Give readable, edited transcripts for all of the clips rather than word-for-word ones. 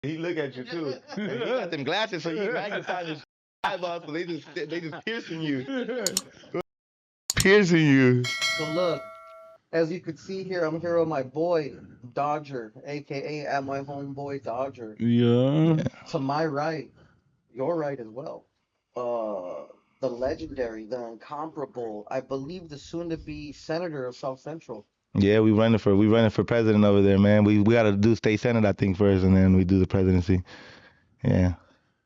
He look at you too. And he got them glasses, so you magnify his eyeballs, so they just piercing you. Piercing you. So look, as you could see here, I'm here with my boy Dodger, aka at my homeboy Dodger. Yeah. To my right, your right as well. The legendary, the incomparable, I believe the soon-to-be senator of South Central. Yeah, we running for president over there, man. We gotta do state senate, I think, first, and then we do the presidency. Yeah.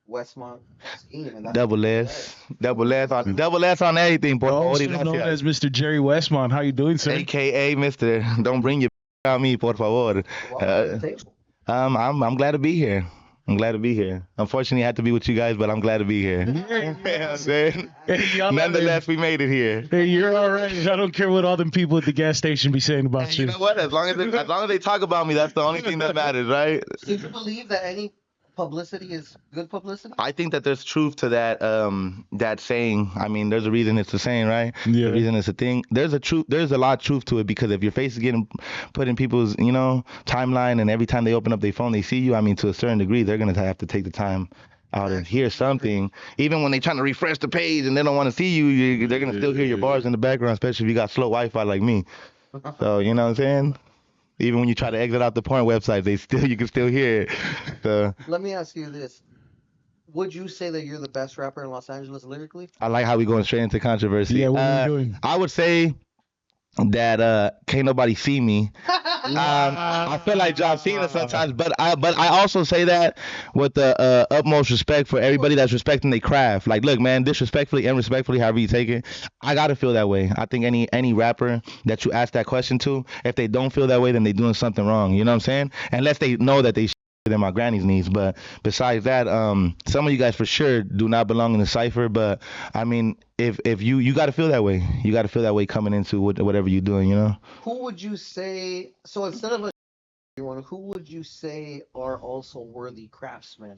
Wessmont Sskeme, and that's Double S. Double S on everything, por Also favor. known as Mr. Jerry Wessmont. How you doing, sir? AKA Mr. Don't bring your on me, por favor. Welcome to the table. I'm glad to be here. I'm glad to be here. Unfortunately, I had to be with you guys, but I'm glad to be here. Yeah. Saying? Hey, Nonetheless, we made it here. Hey, you're all right. I don't care what all them people at the gas station be saying about You you. know what? As long as they talk about me, that's the only thing that matters, right? Do you believe that any publicity is good publicity? I think that there's truth to that saying. I mean, there's a reason it's a saying, right? Yeah. The reason it's a thing. There's a lot of truth to it, because if your face is getting put in people's, timeline, and every time they open up their phone, they see you. I mean, to a certain degree, they're gonna have to take the time out and hear something. Even when they're trying to refresh the page and they don't want to see you, they're gonna still hear your bars in the background, especially if you got slow Wi-Fi like me. So you know what I'm saying? Even when you try to exit out the porn website, you can still hear it. So Let me ask you this. Would you say that you're the best rapper in Los Angeles lyrically? I like how we going straight into controversy. Yeah, what are we doing? I would say that can't nobody see me. I feel like John Cena sometimes, but I also say that with the utmost respect for everybody that's respecting their craft. Like, look, man, disrespectfully and respectfully, however you take it, I gotta feel that way. I think any rapper that you ask that question to, if they don't feel that way, then they doing something wrong. You know what I'm saying? Unless they know that they than my granny's knees. But besides that, some of you guys for sure do not belong in the cipher. But I mean, if you got to feel that way, you got to feel that way coming into whatever you're doing, Who would you say, so instead of everyone, who would you say are also worthy craftsmen?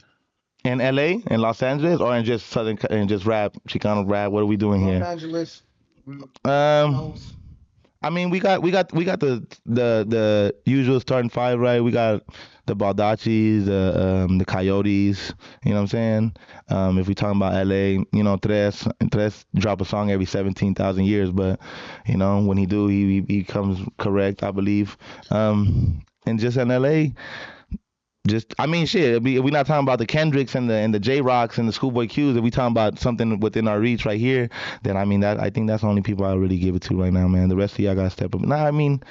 In LA, in Los Angeles, or in just Southern, in just rap, Chicano rap? What are we doing Los here? Angeles. I mean, we got the usual starting five, right? We got the Baldaccis, the Coyotes. You know what I'm saying? If we talking about LA, Tres drop a song every 17,000 years, but when he comes correct, I believe. And just in LA. I mean, shit. If we not talking about the Kendricks and the J Rocks and the Schoolboy Q's, if we talking about something within our reach right here, then I mean I think that's the only people I really give it to right now, man. The rest of y'all gotta step up. Nah, I mean,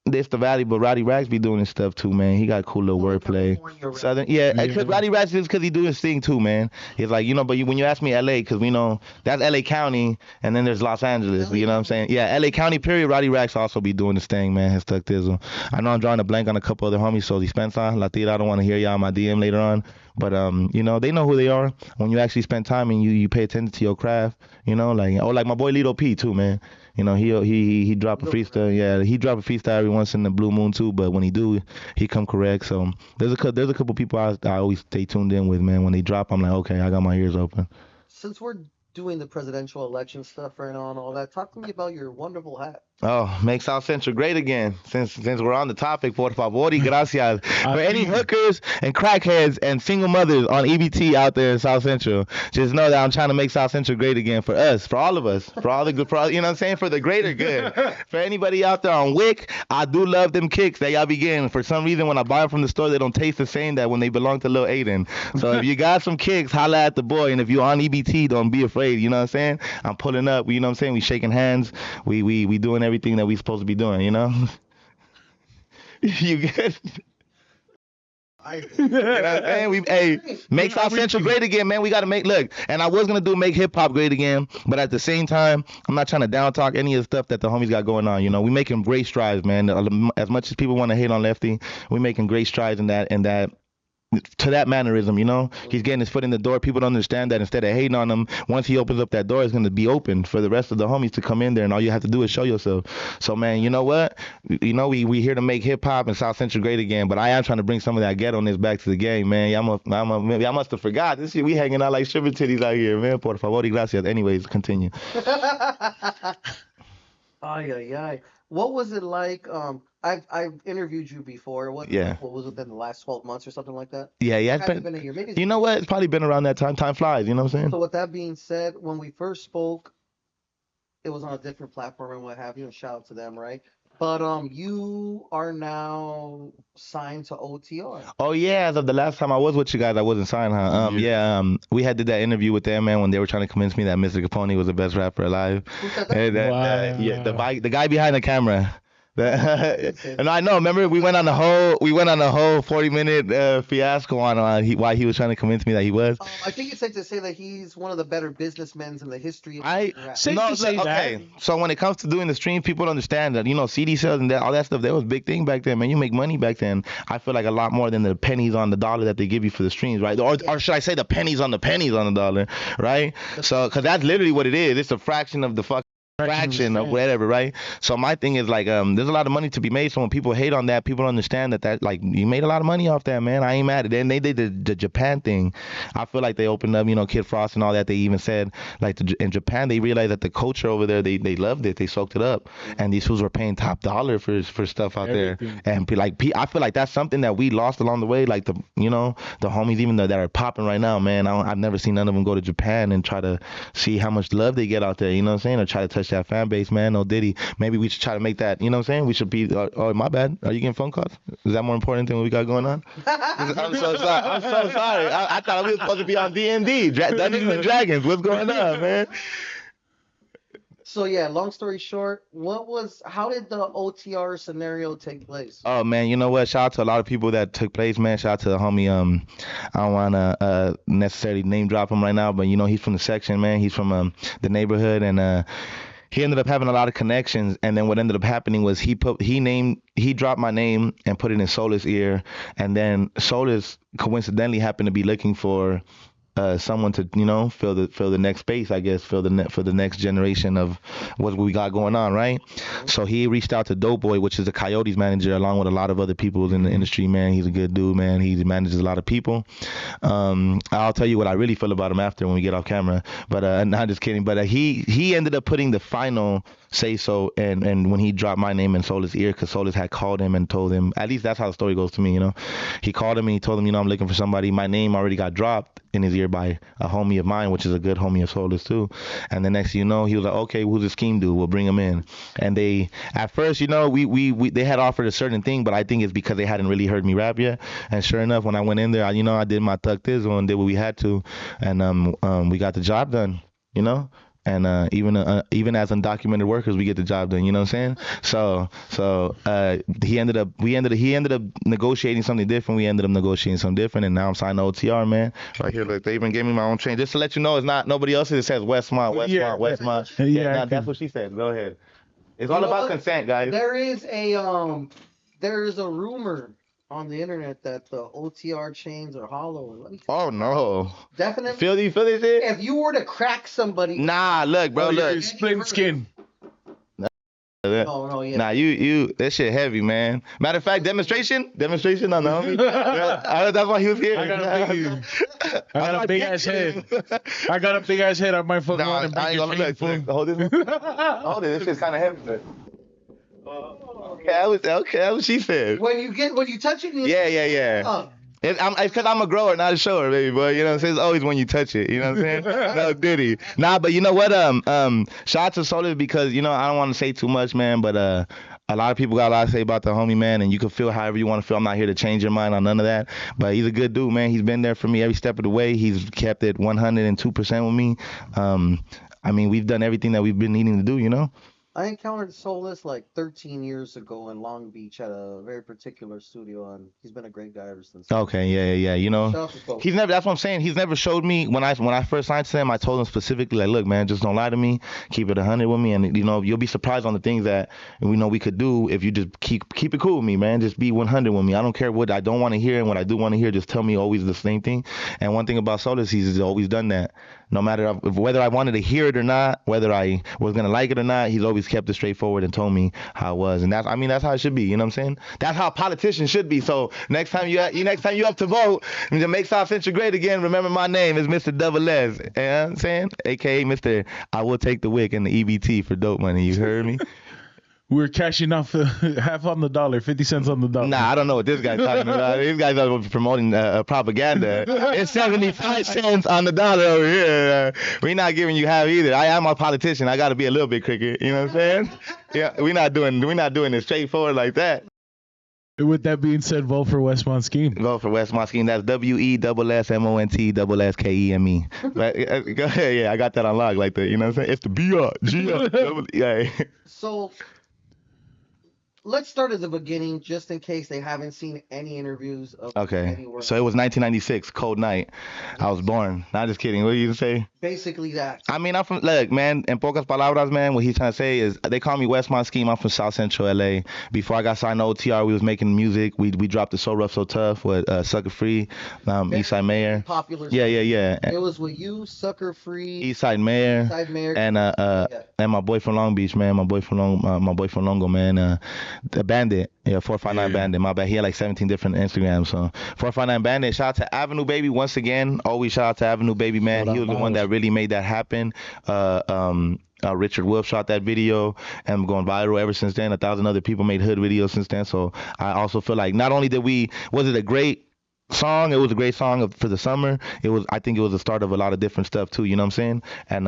this the Valley, but Roddy Racks be doing his stuff too, man. He got cool little wordplay. Southern, yeah. Cause Roddy Racks is because he do his thing too, man. He's like, but when you ask me LA, because we know that's LA County, and then there's Los Angeles. You know what I'm saying? Yeah, LA County period. Roddy Racks also be doing his thing, man. His stuck thizzle. I know I'm drawing a blank on a couple other homies, so Spencer, Latira, I don't want to hear y'all in my DM later on. But they know who they are. When you actually spend time and you pay attention to your craft, like my boy Lito P too, man. He drop a freestyle. Yeah, he drop a freestyle every once in the blue moon too. But when he do, he come correct. So there's a couple people I always stay tuned in with, man. When they drop, I'm like, okay, I got my ears open. Since we're doing the presidential election stuff right now and all that, talk to me about your wonderful hat. Oh, make South Central great again. Since we're on the topic, por favor, gracias. For any hookers and crackheads and single mothers on EBT out there in South Central, just know that I'm trying to make South Central great again for us, for all of us, for all the good, you know what I'm saying, for the greater good. For anybody out there on WIC, I do love them kicks that y'all be getting. For some reason, when I buy them from the store, they don't taste the same that when they belong to Lil Aiden. So if you got some kicks, holla at the boy. And if you're on EBT, don't be afraid. You know what I'm saying? I'm pulling up. You know what I'm saying? We shaking hands. We doing everything that we supposed to be doing, You get you know what I'm saying? Make South Central great again, man. We gotta look, and I was gonna make hip hop great again, but at the same time, I'm not trying to down talk any of the stuff that the homies got going on. We making great strides, man. As much as people want to hate on Lefty, we making great strides in that to that mannerism, he's getting his foot in the door. People don't understand that instead of hating on him, once he opens up that door, it's going to be open for the rest of the homies to come in there, and all you have to do is show yourself. So, man, you know what? We here to make hip hop and South Central great again, but I am trying to bring some of that ghetto-ness back to the game, man. Y'all must have forgot. This shit, we hanging out like sugar titties out here, man. Por favor, gracias. Anyways, continue. Ay, ay, yeah. What was it like? I've interviewed you before. Yeah. What was it within the last 12 months or something like that? Yeah, yeah. It's Hasn't been been, a year. Maybe you know what? It's probably been around that time. Time flies. You know what I'm saying? so. With that being said, when we first spoke, it was on a different platform and what have you. And shout out to them, right? But you are now signed to OTR. Oh yeah, as of the last time I was with you guys, I wasn't signed, huh? Yeah, we had did that interview with them, man, when they were trying to convince me that Mr. Capone was the best rapper alive. Who said that? And yeah, Wow. the guy behind the camera. didn't say And I know. Remember, we went on the whole 40-minute fiasco on why he was trying to convince me that he was. I think it's safe to say that he's one of the better businessmen in the history of I rap. Safe no, to say look, that. okay. So when it comes to doing the stream, people don't understand that CD sales and all that stuff. That was a big thing back then, man. You make money back then. I feel like a lot more than the pennies on the dollar that they give you for the streams, right? Or should I say the pennies on the dollar, right? So because that's literally what it is. It's a fraction of the fraction of whatever, right? So my thing is like, there's a lot of money to be made. So when people hate on that, people don't understand that like you made a lot of money off that, man. I ain't mad at it. And they did the Japan thing. I feel like they opened up, Kid Frost and all that. They even said like in Japan they realized that the culture over there they loved it. They soaked it up, and these fools were paying top dollar for stuff out there. And I feel like that's something that we lost along the way. Like the homies even that are popping right now, man. I've never seen none of them go to Japan and try to see how much love they get out there. You know what I'm saying? Or try to touch that fan base, man. No Diddy. Maybe we should try to make that. You know what I'm saying? We should be. Oh, my bad. Are you getting phone calls? Is that more important than what we got going on? I'm so sorry. I'm so sorry. I thought we were supposed to be on D&D, Dungeons and Dragons. What's going on, man? So yeah, long story short, how did the OTR scenario take place? Oh man, you know what? Shout out to a lot of people that took place, man. Shout out to the homie. I don't wanna necessarily name drop him right now, but he's from the section, man. He's from the neighborhood, and he ended up having a lot of connections. And then what ended up happening was he dropped my name and put it in Solis' ear, and then Solis coincidentally happened to be looking for someone to fill the next space, I guess, for the next generation of what we got going on, right? So he reached out to Doughboy, which is the Coyotes manager, along with a lot of other people in the industry, man. He's a good dude, man. He manages a lot of people. I'll tell you what I really feel about him after when we get off camera, but not just kidding. But he ended up putting the final say so, and when he dropped my name in Solis' ear, because Solis had called him and told him, at least that's how the story goes to me, he called him and he told him, I'm looking for somebody. My name already got dropped in his ear by a homie of mine, which is a good homie of Solis too. And the next thing you know, he was like, okay, who's the Sskeme dude? We'll bring him in. And they, at first, they had offered a certain thing, but I think it's because they hadn't really heard me rap yet. And sure enough, when I went in there, I did my Thug Thizzle and did what we had to, and we got the job done, And even as undocumented workers, we get the job done. You know what I'm saying? So he ended up negotiating something different. We ended up negotiating something different, and now I'm signed to OTR, man. Right here, look, they even gave me my own chain. Just to let you know, it's not nobody else's. It says Wessmont. Yeah, That's what she said. Go ahead. It's all about consent, guys. There is a rumor on the internet that the OTR chains are hollow. Let me tell Oh no. Definitely. Feel this shit? If you were to crack somebody, Nah, look, bro, look. Split skin. no, yeah. Nah, you that shit heavy, man. Matter of fact, demonstration on the homie. That's why he was here. I got a big ass head. I got a big ass head. I might fuck around and I break ain't your gonna chain. look. Hold this. Hold it. This shit's kind of heavy. Okay, that's what she said. When you touch it, Yeah. It's because I'm a grower, not a shower, baby boy. You know what I'm saying? It's always when you touch it. You know what I'm saying? No, Diddy. Nah, but you know what? Shout out to Solis because I don't want to say too much, man. But a lot of people got a lot to say about the homie, man. And you can feel however you want to feel. I'm not here to change your mind on none of that. But he's a good dude, man. He's been there for me every step of the way. He's kept it 102% with me. I mean, we've done everything that we've been needing to do. I encountered Solis like 13 years ago in Long Beach at a very particular studio, and he's been a great guy ever since. Okay, yeah. Shout out to Solis. He's never. That's what I'm saying. He's never showed me when I first signed to him. I told him specifically, like, look, man, just don't lie to me. Keep it 100 with me, and you'll be surprised on the things that we know we could do if you just keep it cool with me, man. Just be 100 with me. I don't care what I don't want to hear and what I do want to hear. Just tell me always the same thing. And one thing about Solis, he's always done that. No matter whether I wanted to hear it or not, whether I was gonna like it or not, he's always kept it straightforward and told me how it was, and that's how it should be. You know what I'm saying? That's how politicians should be. So next time you up to vote to make South Central great again, remember my name is Mr. Double S. You know what I'm saying? AKA Mr. I will take the wick and the EBT for dope money. You heard me? We're cashing off half on the dollar, 50 cents on the dollar. Nah, I don't know what this guy's talking about. These guys are promoting propaganda. It's 75 cents on the dollar over here. We're not giving you half either. I am a politician. I got to be a little bit cricket. You know what I'm saying? Yeah, we're not doing it straightforward like that. With that being said, vote for Wessmont Sskeme. Vote for Wessmont Sskeme. That's WESSMONT Skeme. But go ahead, yeah, I got that unlocked like that. You know what I'm saying? It's the BR. Yeah. So let's start at the beginning, just in case they haven't seen any interviews of Okay. anywhere. So it was 1996, cold night. I was born. Not just kidding. What did you say? Basically that. I mean, I'm from, look, man, in pocas palabras, man, what he's trying to say is, they call me Wessmont Sskeme. I'm from South Central LA. Before I got signed to OTR, we was making music. We dropped the So Rough, So Tough with Sucker Free, Eastside Mayor. Popular. Yeah. It was with you, Sucker Free, Eastside Mayor. And my boy from Long Beach, man. My boy from Longo, man. The Bandit. Yeah, 459 Bandit. My bad. He had like 17 different Instagrams. So 459 Bandit. Shout out to Avenue Baby once again. Always shout out to Avenue Baby, man. He was the one that really made that happen. Richard Wolf shot that video and going viral ever since then. 1,000 other people made hood videos since then. So I also feel like not only was it a great song, it was a great song for the summer. I think it was the start of a lot of different stuff too, you know what I'm saying? And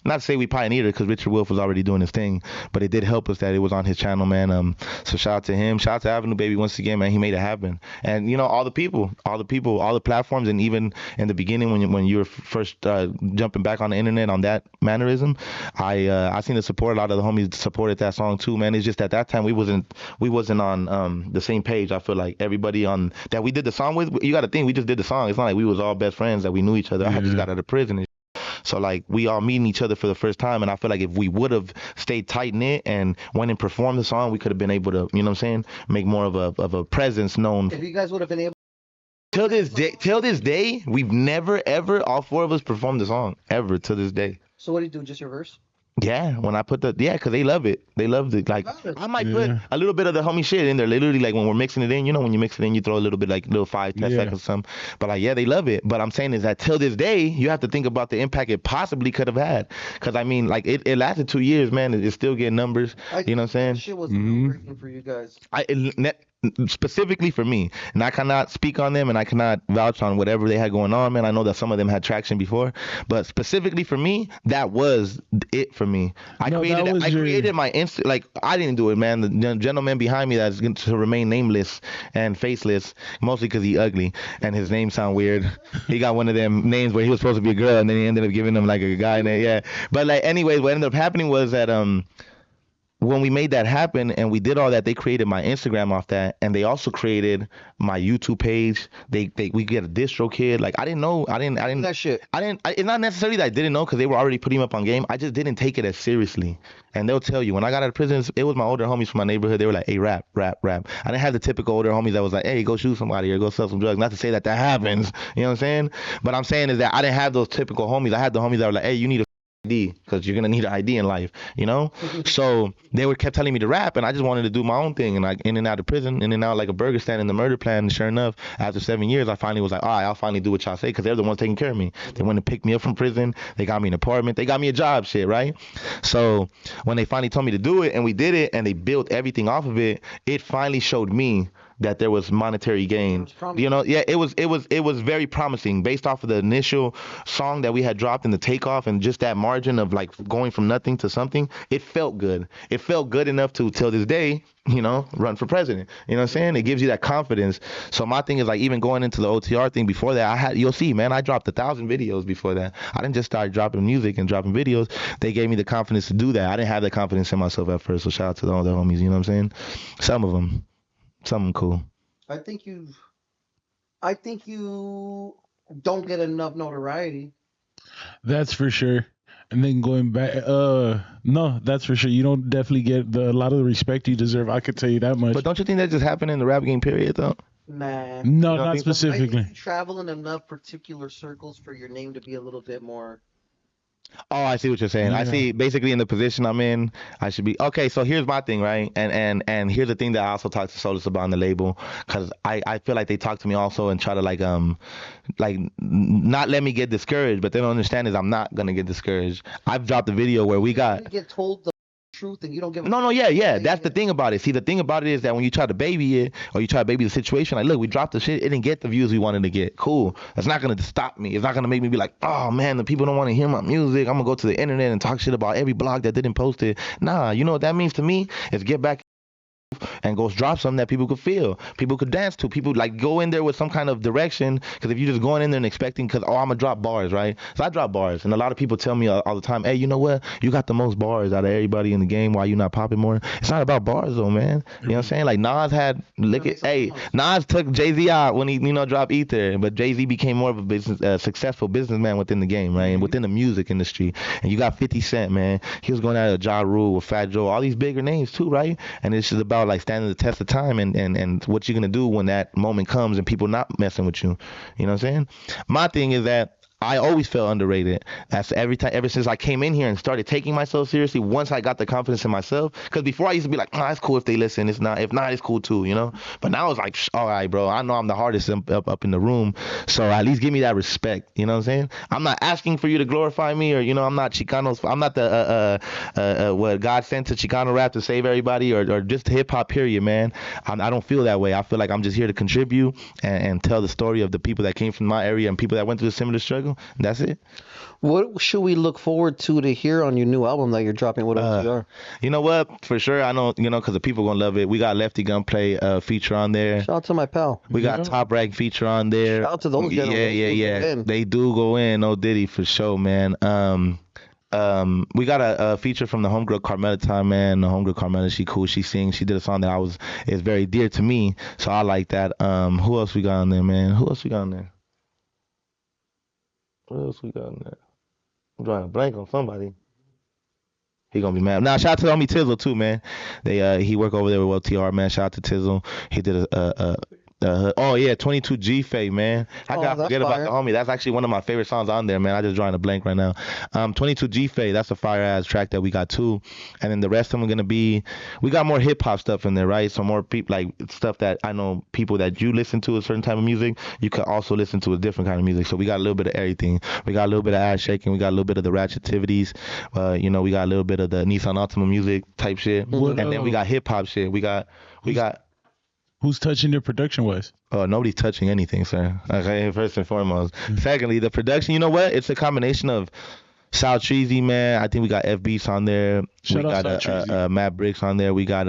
not to say we pioneered it, because Richard Wolf was already doing his thing, but it did help us that it was on his channel, man. So shout out to him, shout out to Avenue Baby once again, man. He made it happen. And you know, all the people, all the platforms, and even in the beginning when you were first jumping back on the internet on that mannerism, I seen the support. A lot of the homies supported that song too, man. It's just at that time we wasn't on the same page. I feel like everybody on that we did the song with, you got to think we just did the song. It's not like we was all best friends that we knew each other. I just got out of prison and so like we all meeting each other for the first time, and I feel like if we would have stayed tight knit and went and performed the song, we could have been able to, you know what I'm saying, make more of a presence known. If you guys would have been able. Till this day, we've never ever, all four of us, performed the song ever to this day. So what do you do? Just your verse? Yeah, when I put because they love it. They loved it. Like, I might put a little bit of the homie shit in there. Literally, like, when we're mixing it in, you know, when you mix it in, you throw a little bit, like, little 5-10 seconds or something. But, like, yeah, they love it. But I'm saying is that till this day, you have to think about the impact it possibly could have had. Because, I mean, like, it lasted 2 years, man. It's still getting numbers. You know what I'm saying? That shit was breaking for you guys. Specifically for me, and I cannot speak on them, and I cannot vouch on whatever they had going on, man. I know that some of them had traction before, but specifically for me, that was it for me. I created my like, I didn't do it, man. The gentleman behind me that's going to remain nameless and faceless, mostly because he ugly and his name sound weird. He got one of them names where he was supposed to be a girl, and then he ended up giving him like a guy name. Yeah, but like, anyways, what ended up happening was that when we made that happen and we did all that, they created my Instagram off that, and they also created my YouTube page. We get a distro kid. Like, I didn't that shit. It's not necessarily that I didn't know, because they were already putting him up on game. I just didn't take it as seriously. And they'll tell you, when I got out of prison, it was my older homies from my neighborhood. They were like, hey, rap. I didn't have the typical older homies that was like, hey, go shoot somebody or go sell some drugs. Not to say that happens, you know what I'm saying? But I'm saying is that I didn't have those typical homies. I had the homies that were like, hey, you need a ID, because you're gonna need an ID in life, you know. So they kept telling me to rap, and I just wanted to do my own thing, and like in and out of prison, in and out like a burger stand in the murder plan. And sure enough, after 7 years, I finally was like, all right, I'll finally do what y'all say, because they're the ones taking care of me. They went and picked me up from prison. They got me an apartment. They got me a job, shit, right? So when they finally told me to do it, and we did it, and they built everything off of it, it finally showed me that there was monetary gain. You know, yeah, it was very promising based off of the initial song that we had dropped in the takeoff, and just that margin of like going from nothing to something. It felt good. It felt good enough to, till this day, you know, run for president. You know what I'm saying? It gives you that confidence. So my thing is, like, even going into the OTR thing before that, you'll see, man, I dropped 1,000 videos before that. I didn't just start dropping music and dropping videos. They gave me the confidence to do that. I didn't have that confidence in myself at first. So shout out to all the homies, you know what I'm saying? Some of them. Something cool. I think you don't get enough notoriety. That's for sure. And then going back, no, that's for sure. You don't definitely get a lot of the respect you deserve. I could tell you that much. But don't you think that just happened in the rap game period, though? Nah. No, not specifically. I think you travel in enough particular circles for your name to be a little bit more. Oh, I see what you're saying. Yeah. I see, basically in the position I'm in, I should be okay. So here's my thing, right? And here's the thing that I also talk to Solus about on the label, because I feel like they talk to me also and try to like not let me get discouraged, but they don't understand is I'm not gonna get discouraged. I've dropped a video where we got. You get told the truth and you don't give a No, yeah. That's the thing about it. See, the thing about it is that when you try to baby it or you try to baby the situation, like, look, we dropped the shit, it didn't get the views we wanted to get. Cool. That's not gonna stop me. It's not gonna make me be like, oh man, the people don't want to hear my music. I'm gonna go to the internet and talk shit about every blog that didn't post it. Nah, you know what that means to me? Is get back and go drop something that people could feel, people could dance to, people like go in there with some kind of direction. Because if you're just going in there and expecting, because I'm gonna drop bars, right? So I drop bars, and a lot of people tell me all the time, hey, you know what? You got the most bars out of everybody in the game. Why you not popping more? It's not about bars though, man. You know what I'm saying? Like Nas had, Nas took Jay-Z out when he dropped Ether, but Jay-Z became more of a successful businessman within the game, right? And within the music industry. And you got 50 Cent, man. He was going out of Ja Rule with Fat Joe, all these bigger names too, right? And it's just about like standing the test of time and what you're gonna do when that moment comes and people not messing with you. You know what I'm saying? My thing is that I always felt underrated. That's ever since I came in here and started taking myself seriously. Once I got the confidence in myself, because before I used to be like, oh, it's cool if they listen. It's not. If not, it's cool too. You know. But now it's like, all right, bro. I know I'm the hardest up in the room, so at least give me that respect. You know what I'm saying? I'm not asking for you to glorify me, or I'm not Chicano's. I'm not the what God sent to Chicano rap to save everybody, or just hip hop. Period, man. I don't feel that way. I feel like I'm just here to contribute and tell the story of the people that came from my area and people that went through a similar struggle. That's it. What should we look forward to hear on your new album that you're dropping with OTR? You know what? For sure, I know, because the people going to love it. We got Lefty Gunplay feature on there. Shout out to my pal. We got Top Rag feature on there. Shout out to those gentlemen. Yeah. They do go in. No Diddy for sure, man. We got a feature from the homegirl Carmela time, man. The homegirl Carmela, she cool. She sings. She did a song that is very dear to me. So I like that. Who else we got on there, man? What else we got on there? I'm drawing a blank on somebody. He gonna be mad. Now shout out to the homie Tizzle too, man. He work over there with OTR, man. Shout out to Tizzle. He did 22 G Fay, man. How can I forget about the homie? That's actually one of my favorite songs on there, man. I just drawing a blank right now. 22 G Fay, that's a fire ass track that we got too. And then the rest of them are gonna be, we got more hip hop stuff in there, right? So more people, like stuff that I know people that you listen to a certain type of music, you could also listen to a different kind of music. So we got a little bit of everything. We got a little bit of ass shaking. We got a little bit of the ratchetivities. We got a little bit of the Nissan Altima music type shit. And then we got hip hop shit. We got. Who's touching your production wise? Oh, nobody's touching anything, sir. Okay, first and foremost. Secondly, the production, you know what? It's a combination of South Treasy, man. I think we got F Beats on there. We got Matt Bricks on there. We got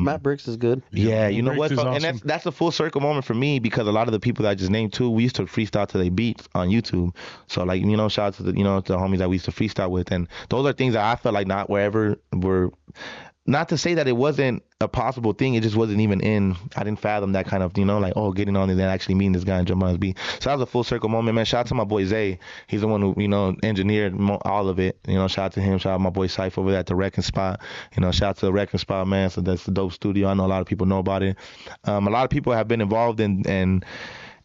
Matt Bricks is good. Yeah, you know what? Awesome. And that's a full circle moment for me, because a lot of the people that I just named too, we used to freestyle to their beats on YouTube. So like, shout out to the to the homies that we used to freestyle with, and those are things that I felt like not wherever were. Not to say that it wasn't a possible thing, it just wasn't even in. I didn't fathom that kind of, getting on and then actually meeting this guy and jumping on his beat. So that was a full circle moment, man. Shout out to my boy Zay. He's the one who, engineered all of it. Shout out to him. Shout out to my boy Syph over there at the Wrecking Spot. Shout out to the Wrecking Spot, man. So that's the dope studio. I know a lot of people know about it. A lot of people have been involved in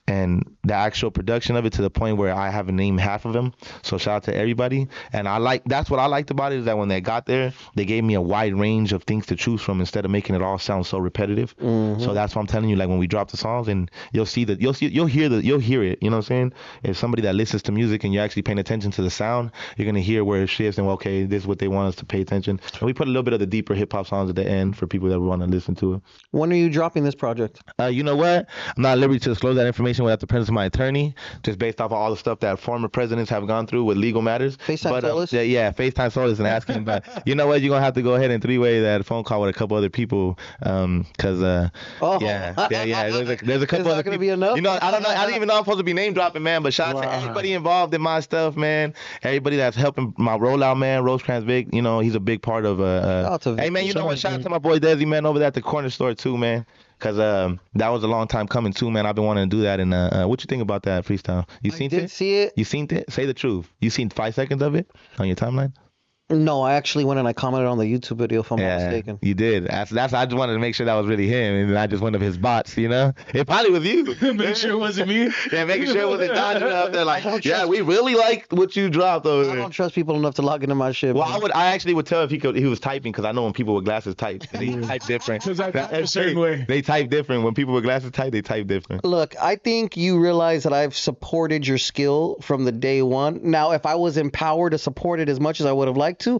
the actual production of it to the point where I haven't named half of them. So shout out to everybody. And that's what I liked about it, is that when they got there, they gave me a wide range of things to choose from instead of making it all sound so repetitive. So that's what I'm telling you. Like when we drop the songs, and you'll hear it. You know what I'm saying? If somebody that listens to music and you're actually paying attention to the sound, you're gonna hear where it shifts and okay, this is what they want us to pay attention. And we put a little bit of the deeper hip hop songs at the end for people that want to listen to it. When are you dropping this project? You know what? I'm not at liberty to disclose that information without the presence of my attorney, just based off of all the stuff that former presidents have gone through with legal matters. FaceTime Solace? Yeah, FaceTime Solace and asking about. You know what? You're gonna have to go ahead and three-way that phone call with a couple other people, because there's a couple other people. Be enough? I don't know. I don't even know I'm supposed to be name dropping, man. But shout out to everybody involved in my stuff, man. Everybody that's helping my rollout, man. Rosecrans Vic, he's a big part of. Hey, man, you know what? Shout out to my boy Desi, man, over there at the corner store too, man. Because that was a long time coming too, man. I've been wanting to do that. And what you think about that freestyle? You seen it? I did see it. You seen it? Say the truth. You seen 5 seconds of it on your timeline? No, I actually went and I commented on the YouTube video, if I'm not mistaken. You did. That's. I just wanted to make sure that was really him, and not just one of his bots. It probably was you. Make sure it wasn't me. Yeah, making sure it wasn't Dodger out there. Like, we really like what you dropped over there. I don't trust people enough to log into my shit. Well, I actually would tell if he was typing, because I know when people with glasses type, they type different. Because I type a certain way. They type different. When people with glasses type, they type different. Look, I think you realize that I've supported your skill from the day one. Now, if I was empowered to support it as much as I would have liked to,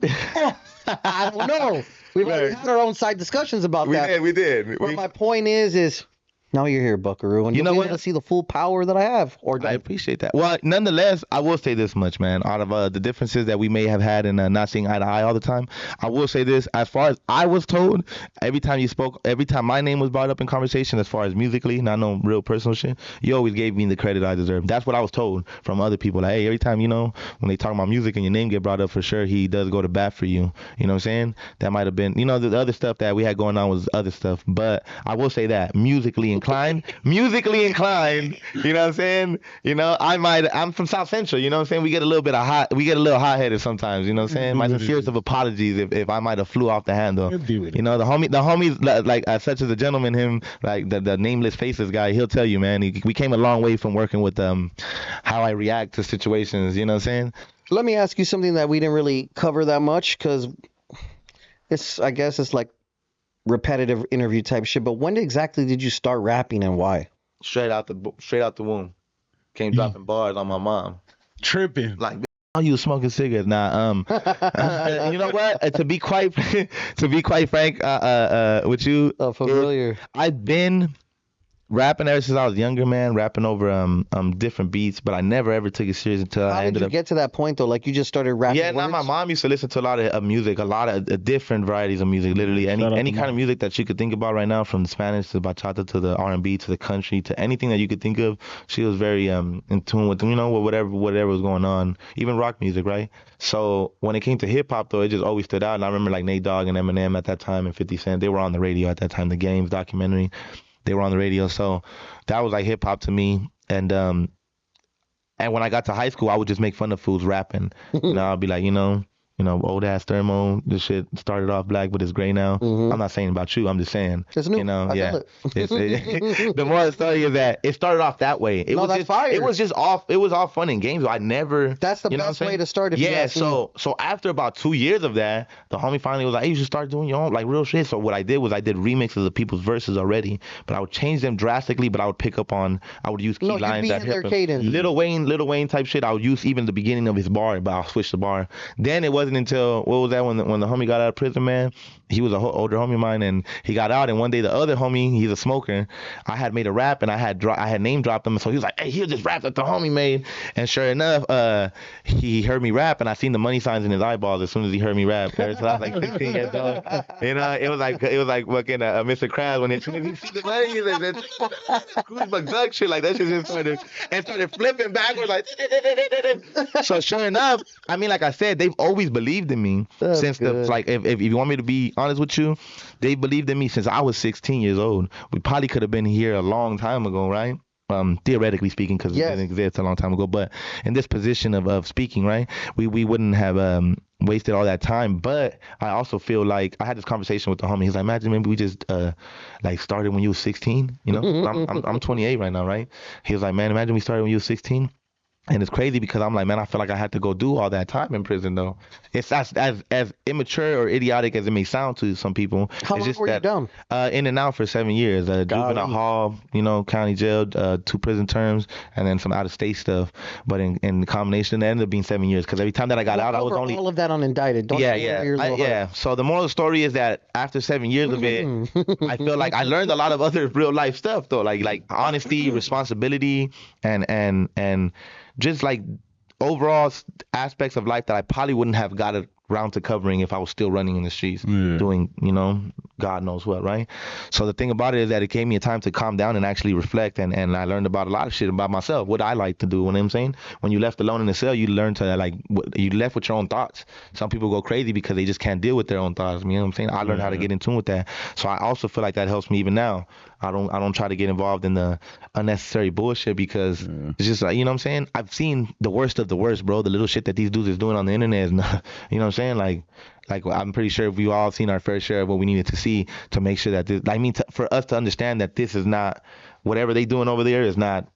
I don't know. We've already had our own side discussions about that. We did. But my point is now you're here, Buckaroo, and You you'll know be what? able to see the full power that I have. Or I don't. appreciate that. Well, nonetheless, I will say this much, man. Out of the differences that we may have had in not seeing eye to eye all the time, I will say this. As far as I was told, every time you spoke, every time my name was brought up in conversation, as far as musically, not no real personal shit, you always gave me the credit I deserve. That's what I was told from other people. Like, hey, every time, when they talk about music and your name get brought up, for sure, he does go to bat for you. You know what I'm saying? That might have been, the other stuff that we had going on was other stuff. But I will say that musically inclined, you know what I'm saying? I'm from South Central, you know what I'm saying? We get a little hot-headed sometimes, you know what I'm saying? My sincerest of apologies if I might have flew off the handle. The homies, like such as a gentleman, him, like the nameless faces guy, he'll tell you, man, we came a long way from working with how I react to situations, you know what I'm saying? Let me ask you something that we didn't really cover that much because I guess it's like repetitive interview type shit. But when exactly did you start rapping and why? Straight out the womb. Came dropping bars on my mom. Tripping. Like, you was smoking cigarettes. Nah, you know what? To be quite frank, with you, familiar. I've been rapping ever since I was younger, man. Rapping over different beats, but I never ever took it serious until How I did ended you up. get to that point though? Like you just started rapping. Yeah, now my mom used to listen to a lot of music, a lot of different varieties of music. Literally any kind of music that you could think about right now, from the Spanish to bachata to the R&B to the country to anything that you could think of. She was very in tune with with whatever was going on, even rock music, right? So when it came to hip hop though, it just always stood out. And I remember like Nate Dogg and Eminem at that time and 50 Cent, they were on the radio at that time. The Games documentary, they were on the radio. So that was like hip hop to me. And when I got to high school, I would just make fun of fools rapping. I'd be like, old ass thermo. This shit started off black, but it's gray now. I'm not saying about you. I'm just saying. It's new. Yeah. The moral of the story is that it started off that way. It was that's just, fire. It was just off. It was all fun and games. I never. That's the best way to start. If you ask me. So after about 2 years of that, the homie finally was like, hey, you should start doing your own like real shit. So what I did was I did remixes of people's verses already, but I would change them drastically. But I would pick up on. I would use key lines that hit cadence. Lil Wayne type shit. I would use even the beginning of his bar, but I'll switch the bar. Then it wasn't until what was that when the homie got out of prison, man? He was an older homie of mine, and he got out. And one day the other homie, he's a smoker. I had made a rap, and I had name dropped him. So he was like, "Hey, here's this rap that the homie made." And sure enough, he heard me rap, and I seen the money signs in his eyeballs as soon as he heard me rap. So I was like 16 years old. It was like fucking Mr. Krabs when he see the money, he's like Scrooge McDuck shit, like that shit just started flipping backwards like. So sure enough, I mean, like I said, they've always believed in me. That's since good. If you want me to be honest with you, they believed in me since I was 16 years old. We probably could have been here a long time ago, right? Theoretically speaking, because it didn't exist a long time ago. But in this position of speaking, right, we wouldn't have wasted all that time. But I also feel like I had this conversation with the homie. He's like, imagine maybe we just like started when you were 16. I'm 28 right now, right? He was like, man, imagine we started when you were 16. And it's crazy because I'm like, man, I feel like I had to go do all that time in prison, though. It's as immature or idiotic as it may sound to some people. How long were you down? In and out for 7 years. Juvenile hall, county jail, 2 prison terms, and then some out-of-state stuff. But in combination, it ended up being 7 years because every time that I got out, I was only all of that unindicted. Don't So the moral of the story is that after 7 years of it, I feel like I learned a lot of other real life stuff, though, like honesty, responsibility, and just like overall aspects of life that I probably wouldn't have got around to covering if I was still running in the streets doing, God knows what, right? So the thing about it is that it gave me a time to calm down and actually reflect, and I learned about a lot of shit about myself, what I like to do. You know what I'm saying? When you left alone in the cell, you learn to you left with your own thoughts. Some people go crazy because they just can't deal with their own thoughts. You know what I'm saying? I learned how to get in tune with that. So I also feel like that helps me even now. I don't try to get involved in the unnecessary bullshit because it's just like, you know what I'm saying? I've seen the worst of the worst, bro. The little shit that these dudes is doing on the internet is not, you know what I'm saying? Like I'm pretty sure we've all seen our fair share of what we needed to see to make sure that for us to understand that this is not, whatever they doing over there is not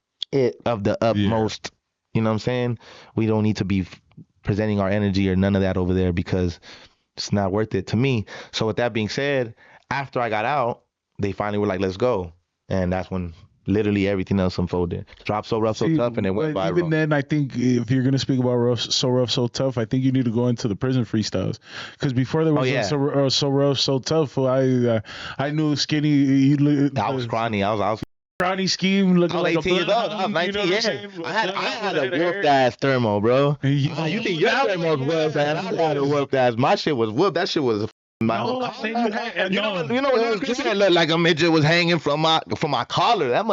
of the utmost, you know what I'm saying? We don't need to be presenting our energy or none of that over there because it's not worth it to me. So with that being said, after I got out, they finally were like, let's go. And that's when literally everything else unfolded. Dropped So Rough, So Tough, and it went viral. Even then, I think if you're gonna speak about So Rough, So Tough, I think you need to go into the prison freestyles, because before there was So Rough, So Tough, I knew Skinny. I was scrawny. I was Scrawny Sskeme looking like 18 years old. I was 19. I had a whooped ass thermo, bro. You think your thermo was whooped ass? I had a whooped ass. My shit was whooped. That shit was. You know what looked like a midget was hanging from my collar. That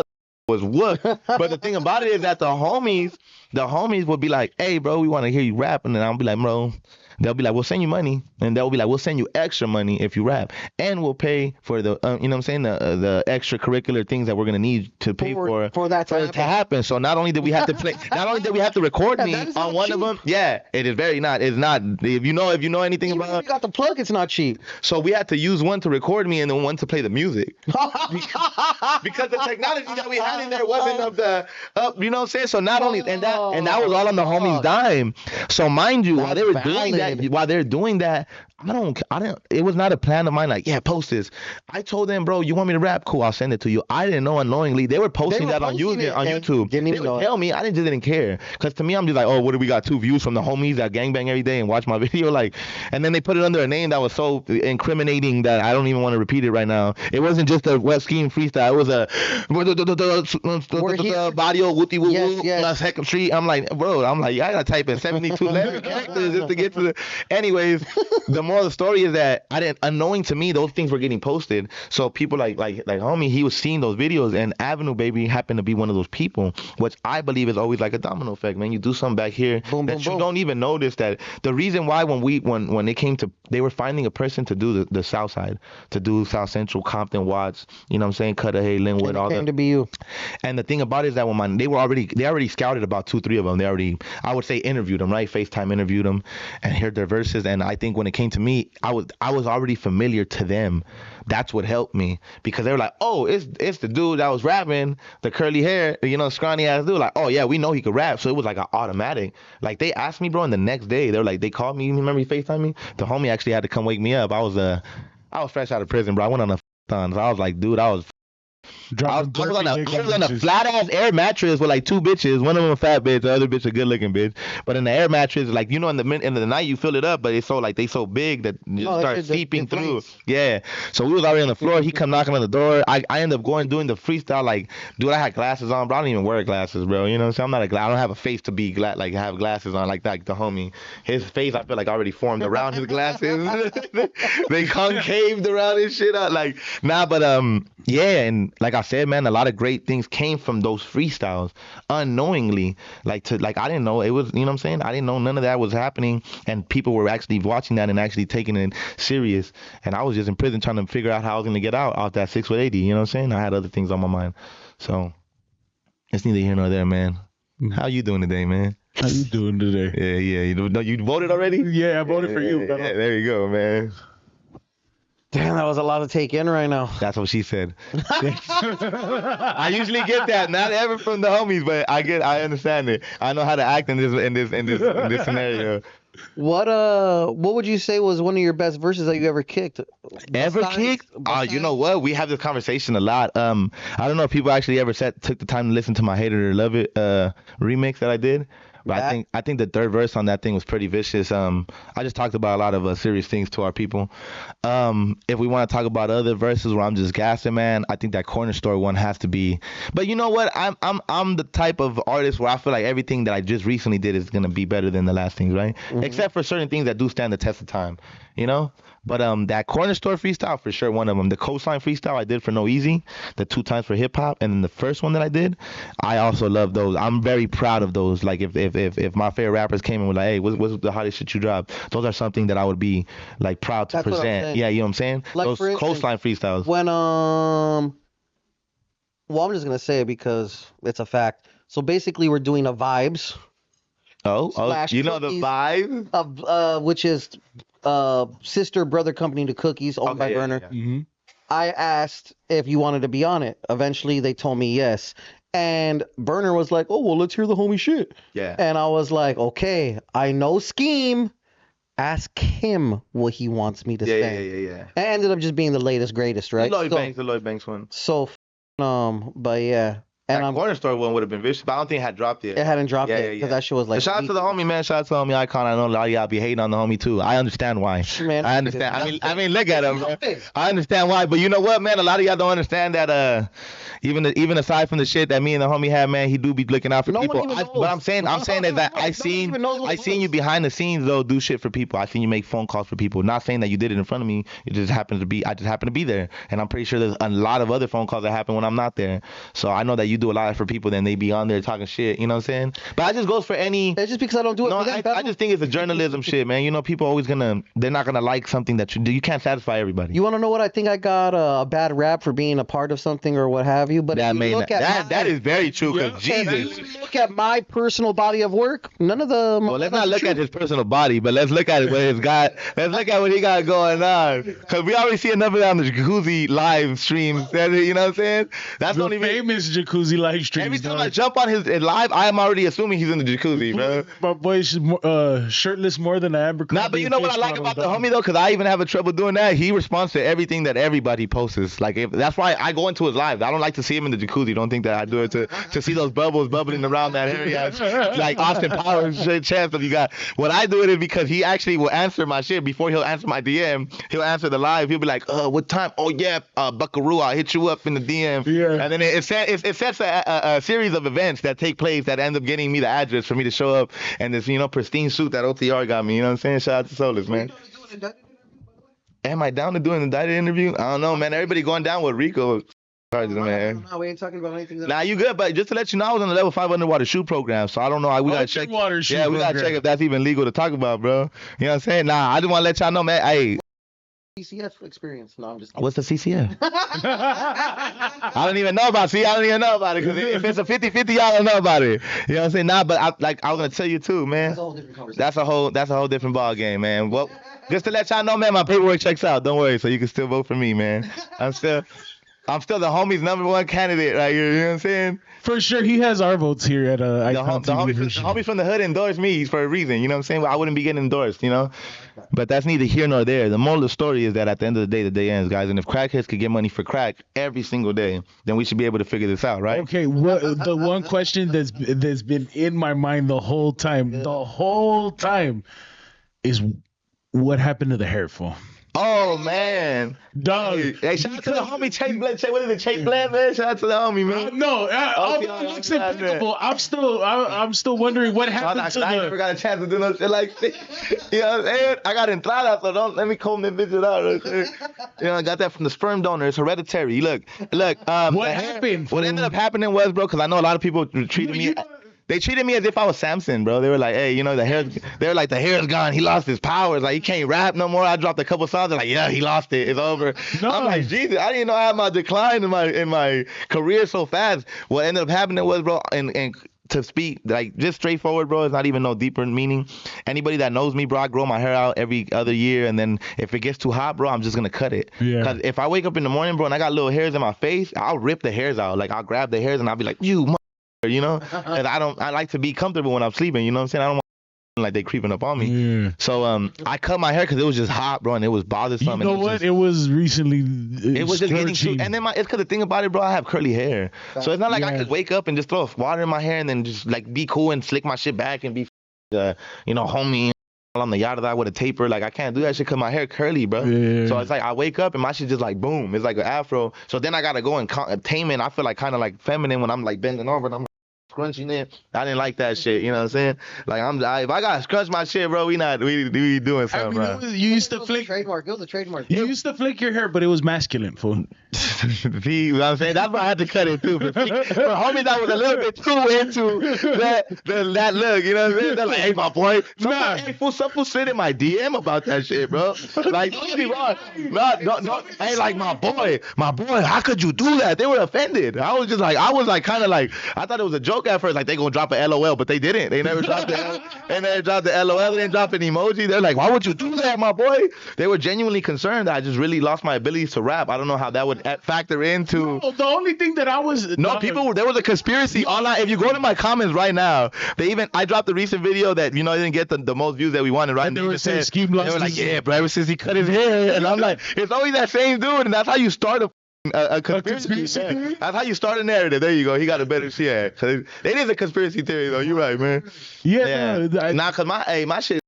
was whooped. But the thing about it is that the homies would be like, "Hey, bro, we want to hear you rap," and then I'll be like, "Bro." They'll be like, "We'll send you money," and they'll be like, "We'll send you extra money if you rap, and we'll pay for the, you know what I'm saying, the extracurricular things that we're gonna need to pay for that to happen." So not only did we have to play, not only did we have to record me on one of them. Yeah, it is very not. It's not. If you know anything Even about, if you got the plug, it's not cheap. So we had to use one to record me and then one to play the music because the technology that we had in there wasn't you know what I'm saying. So not only and that was all on the homies' dime. So mind you, while they were doing that. While they're doing that, I don't. It was not a plan of mine. Like, yeah, post this. I told them, bro, you want me to rap? Cool, I'll send it to you. I didn't know unknowingly they were posting that on YouTube. Didn't even tell me. I didn't care, because to me, I'm just like, oh, what do we got? 2 views from the homies that gangbang every day and watch my video, like, and then they put it under a name that was so incriminating that I don't even want to repeat it right now. It wasn't just a West Sskeme freestyle. It was a Barrio Wooty Woo Second Street. I'm like, bro, I gotta type in 72 letter characters just to get to the. Anyways, the moral of the story is that unknowing to me, those things were getting posted. So people like homie, he was seeing those videos, and Avenue Baby happened to be one of those people, which I believe is always like a domino effect, man. You do something back here that you don't even notice. That the reason why when they came to, they were finding a person to do the South Side, to do South Central, Compton, Watts, you know what I'm saying, Cudahy, Linwood, all that. Came to be you. And the thing about it is that when they already scouted about 2-3 of them. They already, I would say, interviewed them, right? FaceTime interviewed them and heard their verses. And I think when it came to me, I was already familiar to them. That's what helped me, because they were like, oh, it's the dude that was rapping, the curly hair, you know, scrawny ass dude. Like, oh yeah, we know he could rap. So it was like an automatic. Like, they asked me, bro, and the next day they were like, they called me. You remember he FaceTimed me? The homie actually had to come wake me up. I was fresh out of prison, bro. I went on a ton. So I was like, dude, I was on a flat ass air mattress with like 2 bitches. One of them a fat bitch, the other bitch a good looking bitch. But in the air mattress, like, you know, in the night you fill it up, but it's so like they so big that you start seeping through. Yeah. So we was already on the floor. He come knocking on the door. I end up doing the freestyle. Like, dude, I had glasses on, bro. I don't even wear glasses, bro. You know what I'm saying? I'm not I don't have a face to be like have glasses on like that. Like the homie, his face I feel like already formed around his glasses. They concaved around his shit. Like, nah, but yeah, and like I said, man, a lot of great things came from those freestyles unknowingly. I didn't know it was, you know what I'm saying? I didn't know none of that was happening, and people were actually watching that and actually taking it serious. And I was just in prison trying to figure out how I was gonna get out that 6 foot 80. You know what I'm saying? I had other things on my mind, so it's neither here nor there, man. How you doing today, man? How you doing today? Yeah. You voted already? Yeah, I voted for you. Yeah, there you go, man. Damn, that was a lot to take in right now. That's what she said. I usually get that, not ever from the homies, but I understand it. I know how to act in this scenario. What would you say was one of your best verses that you ever kicked? Kicked? You know what? We have this conversation a lot. I don't know if people actually ever took the time to listen to my Hate It or Love It remix that I did. But I think the third verse on that thing was pretty vicious. I just talked about a lot of serious things to our people. If we want to talk about other verses where I'm just gassing, man, I think that corner store one has to be. But you know what? I'm the type of artist where I feel like everything that I just recently did is gonna be better than the last things, right? Mm-hmm. Except for certain things that do stand the test of time, you know. But that corner store freestyle, for sure, one of them. The coastline freestyle I did for No Easy, the 2 times for hip hop, and then the first one that I did, I also love those. I'm very proud of those. Like, if my favorite rappers came and were like, hey, what's the hottest shit you dropped? Those are something that I would be like proud to present. Yeah, you know what I'm saying? Like, those coastline freestyles. When well, I'm just gonna say it because it's a fact. So basically, we're doing a vibes. Oh, you know the vibe of which is sister brother company to Cookies, owned by Burner. Yeah. Mm-hmm. I asked if you wanted to be on it. Eventually, they told me yes. And Burner was like, "Oh well, let's hear the homie shit." Yeah. And I was like, "Okay, I know Sskeme. Ask him what he wants me to say." Yeah. And it ended up just being the latest, greatest, right? The Lloyd Banks one. So But yeah. And that corner store one would have been vicious, but I don't think it had dropped yet. It hadn't dropped yet because that shit was like. So shout out to the homie, man. Shout out to the homie Eyekon. I know a lot of y'all be hating on the homie too. I understand why. Man, I understand. I mean, look at him, bro. I understand why, but you know what, man? A lot of y'all don't understand that. Even aside from the shit that me and the homie had, man, he do be looking out for people. What I'm saying is that I seen you behind the scenes though do shit for people. I seen you make phone calls for people. Not saying that you did it in front of me. I just happened to be there, and I'm pretty sure there's a lot of other phone calls that happen when I'm not there. So I know that you do a lot for people. Then they be on there talking shit. You know what I'm saying? But I just goes for any. It's just because I don't do it. No, I just think it's a journalism shit, man. You know, people always they're not gonna like something that you do. You can't satisfy everybody. You want to know what I think? I got a bad rap for being a part of something or what have you. But that is very true. Because Jesus, if you look at my personal body of work, none of the. Well, let's not look at his personal body, but let's look at what he's got. Let's look at what he got going on. Because we already see enough of that on the jacuzzi live streams. You know what I'm saying? That's the only famous jacuzzi live streams. Every time I jump on his live, I am already assuming he's in the jacuzzi, bro. My boy's shirtless more than Abercrombie. Nah, but you know what I like about the homie though, because I even have a trouble doing that. He responds to everything that everybody posts. Like that's why I go into his live. I don't like to see him in the jacuzzi. Don't think that I do it to see those bubbles bubbling around that area, like Austin Powers chance that you got. What I do it is because he actually will answer my shit before he'll answer my DM. He'll answer the live. He'll be like, what time? Oh yeah, Buckaroo, I'll hit you up in the DM. Yeah. And then it sets a series of events that take place that end up getting me the address for me to show up and this pristine suit that OTR got me. You know what I'm saying? Shout out to Solus, man. Am I down to doing an indicted interview? I don't know, man. Everybody going down with Rico. Man. No, we ain't talking about anything. Nah, you good, but just to let you know, I was on the level 5 underwater shoe program, so I don't know. We gotta check. We gotta check if that's even legal to talk about, bro. You know what I'm saying? Nah, I just want to let y'all know, man. Hey. CCF experience. No, I'm just kidding. What's the CCF? I don't even know about it. I don't even know about it because if it's a 50-50, y'all don't know about it. You know what I'm saying? Nah, but I was gonna tell you too, man. That's a whole different conversation. That's a whole different ball game, man. Well, just to let y'all know, man, my paperwork checks out. Don't worry, so you can still vote for me, man. I'm still the homie's #1 candidate right here. You know what I'm saying? For sure, he has our votes here at Eyekon. The homies from the hood endorsed me for a reason. You know what I'm saying? I wouldn't be getting endorsed, you know? But that's neither here nor there. The moral of the story is that at the end of the day ends, guys. And if crackheads could get money for crack every single day, then we should be able to figure this out, right? Okay, the one question that's been in my mind the whole time is what happened to the hair fall? Oh man, dog! Hey, shout out to the homie Chase Blend. What is it, Chase Blend, man? Shout out to the homie, man. It looks impeccable. I'm still wondering what happened to I never got a chance to do no shit like this. You know what I'm saying? I got entrada, so don't let me comb that bitch out. You know, I got that from the sperm donor. It's hereditary. Look. What happened? What ended up happening was, bro, because I know a lot of people treated me. They treated me as if I was Samson, bro. They were like, hey, the hair's gone. He lost his powers. Like, he can't rap no more. I dropped a couple songs. They're like, yeah, he lost it. It's over. No. I'm like, Jesus, I didn't know I had my decline in my career so fast. What ended up happening was, bro, and to speak, like, just straightforward, bro, it's not even no deeper meaning. Anybody that knows me, bro, I grow my hair out every other year, and then if it gets too hot, bro, I'm just going to cut it. Yeah. Because if I wake up in the morning, bro, and I got little hairs in my face, I'll rip the hairs out. Like, I'll grab the hairs, and I'll be like, you know, and I like to be comfortable when I'm sleeping, you know what I'm saying? I don't want like they creeping up on me. Yeah. So I cut my hair because it was just hot, bro, and it was bothersome. You know what? It was recently. It was just getting too. And then it's because the thing about it, bro, I have curly hair, so it's not like I could wake up and just throw water in my hair and then just like be cool and slick my shit back and be, homie. On the yada that with a taper, like I can't do that shit because my hair curly, bro. Yeah. So it's like I wake up and my shit just like boom, it's like an afro. So then I gotta go and tame it. I feel like kind of like feminine when I'm like bending over and I'm scrunching it. I didn't like that shit, you know what I'm saying? Like if I gotta scrunch my shit, bro, we doing something, bro. You used to flick trademark. It was a trademark. You used to flick your hair, but it was masculine, fool. You know what I'm saying? That's why I had to cut it too. But homie, that was a little bit too into that look, you know what I'm saying? They're like, hey, my boy. Hey, some fool slid in my DM about that shit, bro. Like, don't get me wrong. No, hey, like, my boy, how could you do that? They were offended. I was kind of like, I thought it was a joke at first, like they gonna drop an LOL, but they didn't. They never dropped the LOL. They didn't drop an emoji. They're like, why would you do that, my boy? They were genuinely concerned that I just really lost my abilities to rap. I don't know how that would factor into. No, the only thing that I was there was a conspiracy online. If you go to my comments right now, I dropped the recent video that didn't get the most views that we wanted, right? And they were saying Sskeme lost. They were like, yeah, bro, ever since he cut his hair, and I'm like, it's always that same dude, and that's how you start a a conspiracy theory. That's how you start a narrative. There you go. He got a better shit. It is a conspiracy theory though. You're right, man. Yeah. Nah, cause my shit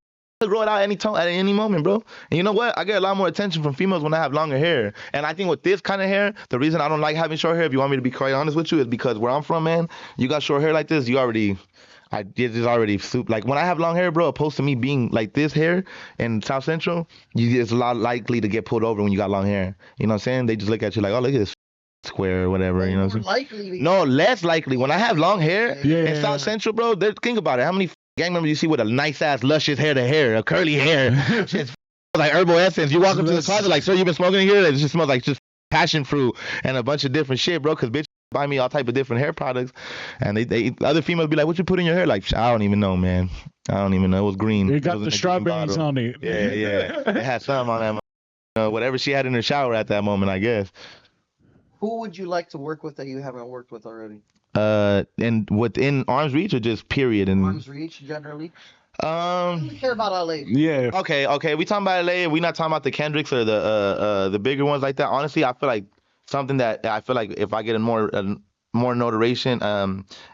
grow it out at any moment, bro. And you know what? I get a lot more attention from females when I have longer hair. And I think with this kind of hair, the reason I don't like having short hair, if you want me to be quite honest with you, is because where I'm from, man, you got short hair like this, it's already super. Like when I have long hair, bro, opposed to me being like this hair in South Central, it's a lot likely to get pulled over when you got long hair. You know what I'm saying? They just look at you like, oh, look at this square or whatever. You know what I'm saying? No, less likely. When I have long hair in South Central, bro, think about it. How many gang members you see with a nice ass luscious hair to hair, a curly hair, just like herbal essence. You walk up to the closet like, sir, you been smoking in here? It just smells like just passion fruit and a bunch of different shit, bro. Cause bitch buy me all type of different hair products, and they other females be like, what you put in your hair? Like, I don't even know, man. I don't even know. It was green. It got the strawberries on it. Yeah. It had some on that. Whatever she had in her shower at that moment, I guess. Who would you like to work with that you haven't worked with already? And within arm's reach or just period? And arm's reach generally. We care about LA. Yeah. Okay. We talking about LA. We not talking about the Kendricks or the bigger ones like that. Honestly, I feel like something that I feel like if I get more notoriation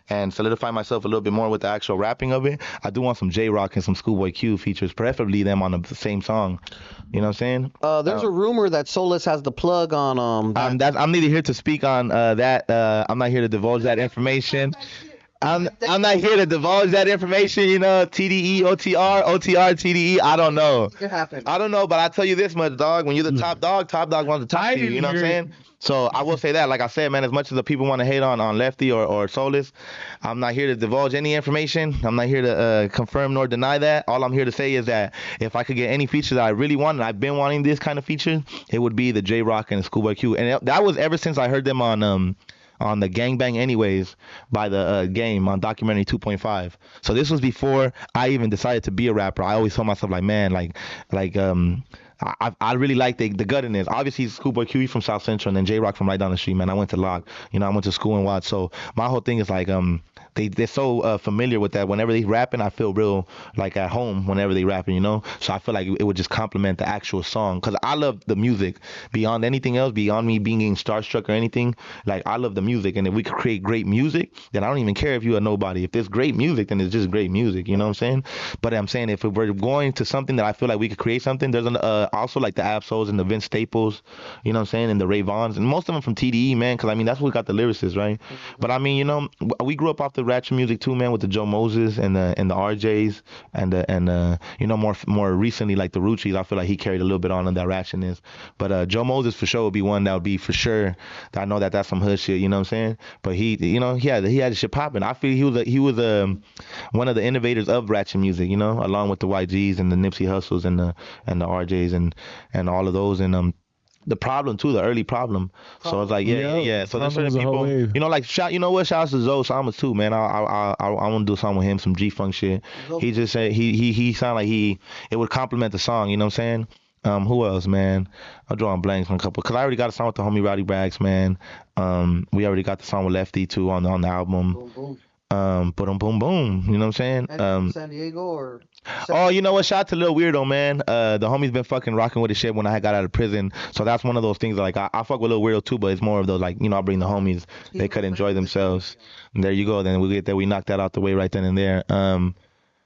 and solidify myself a little bit more with the actual rapping of it, I do want some J-Rock and some Schoolboy Q features, preferably them on the same song. You know what I'm saying? There's a rumor that Solus has the plug on I'm neither here to speak on that. I'm not here to divulge that information. I'm not here to divulge that information, you know, TDE, OTR, TDE, I don't know. It happened. I don't know, but I tell you this much, dog. When you're the top dog wants to talk to you, you know what I'm saying? So I will say that, like I said, man, as much as the people want to hate on Lefty or Solus, I'm not here to divulge any information. I'm not here to confirm nor deny that. All I'm here to say is that if I could get any feature that I really want, and I've been wanting this kind of feature, it would be the J-Rock and the Schoolboy Q. And that was ever since I heard them on the Gangbang Anyways by the Game on Documentary 2.5. So this was before I even decided to be a rapper. I always told myself like, man, I really like the gut in this. Obviously, Schoolboy Q from South Central, and then J-Rock from right down the street, man. I went to Locke. You know, I went to school in Watts. So my whole thing is like, they're so familiar with that. Whenever they rapping, I feel real like at home whenever they rapping, you know? So I feel like it would just complement the actual song. Because I love the music beyond anything else, beyond me being starstruck or anything. Like, I love the music. And if we could create great music, then I don't even care if you're a nobody. If there's great music, then it's just great music. You know what I'm saying? But I'm saying if we're going to something that I feel like we could create something, there's also like the Absols and the Vince Staples, you know what I'm saying? And the Ray Vaughns. And most of them from TDE, man. Because, I mean, that's what got the lyricists, right? Mm-hmm. But, I mean, you know, we grew up off the ratchet music too, man, with the Joe Moses and the RJs and you know, more recently like the Ruchis. I feel like he carried a little bit on that ratchetness. But Joe Moses for sure would be one that would be for sure. I know that's some hood shit, you know what I'm saying? But he, you know, he had the shit popping. I feel he was one of the innovators of ratchet music, you know, along with the YGs and the Nipsey Hussles and the RJs and all of those and the Problem too, the early Problem. So it's like yeah. So there's certain people, you know, like shout out to Zoe Samas too, man. I want to do a song with him, some G-Funk shit. He just said he sounded like it would complement the song, you know what I'm saying? Who else, man? I'm drawing blanks on a couple, cause I already got a song with the homie Rowdy Braggs, man. We already got the song with Lefty too on the album. Boom, boom. Boom, boom, boom. You know what I'm saying? San Diego or? Oh, you know what? Shout out to Lil Weirdo, man. The homie's been fucking rocking with his shit when I got out of prison. So that's one of those things that, like, I fuck with Lil Weirdo too, but it's more of those, like, you know, I bring the homies. They could enjoy themselves. And there you go. Then we get there. We knocked that out the way right then and there.